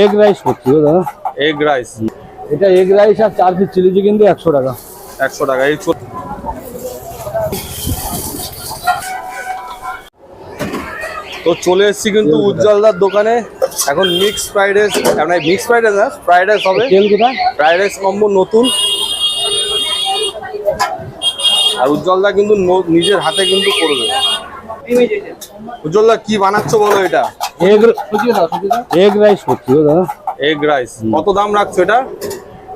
Egg rice করছি দাদা। Egg rice, এটা এগ রাইস আর 4 পিস চিলি চিকেন দিয়ে 100 টাকা। 100 টাকা। এই তো চলে এসেছি কিন্তু উজ্জ্বলদার দোকানে। এখন মিক্স ফ্রাইড রাইস, মানে মিক্স ফ্রাইড রাইস না, ফ্রাইড রাইস হবে। তেল কোথায়? ফ্রাইড রাইস কম্বো নতুন। আর উজ্জ্বলদা কিন্তু নিজের হাতে কিন্তু করবে। উজ্জ্বলদা কি বানাচ্ছো বলো? এটা এগ রাইস করছি দাদা। এগ রাইস কত দাম রাখছো এটা?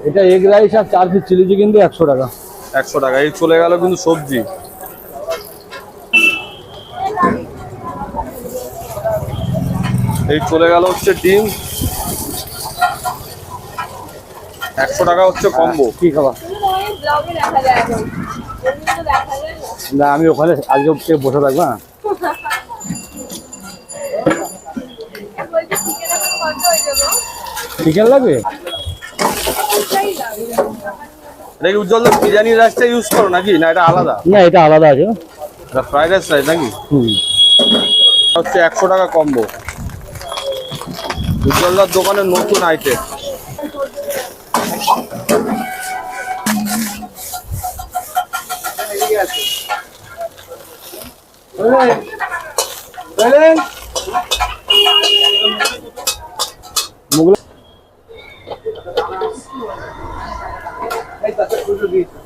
এটা এগ রাইস আর 4 পিস চিলি চিকেন দিয়ে 100 টাকা। 100 টাকা। এই চলে গেল কিন্তু সবজি। এই চলে গেল হচ্ছে ডিম, 100 টাকা হচ্ছে কম্বো। কি খাবার? না আমি ওখানে আজকে বসে থাকবো। না চিকেন লাগবে। এটা কি উজ্জ্বলদা বিরিয়ানি রাইসটা ইউজ করো নাকি, না এটা আলাদা? না এটা আলাদা আছে। এটা ফ্রাইড রাইস নাকি? হচ্ছে 100 টাকা কম্বো। উজ্জ্বলদার দোকানের নতুন আইটেম।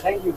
Thank you.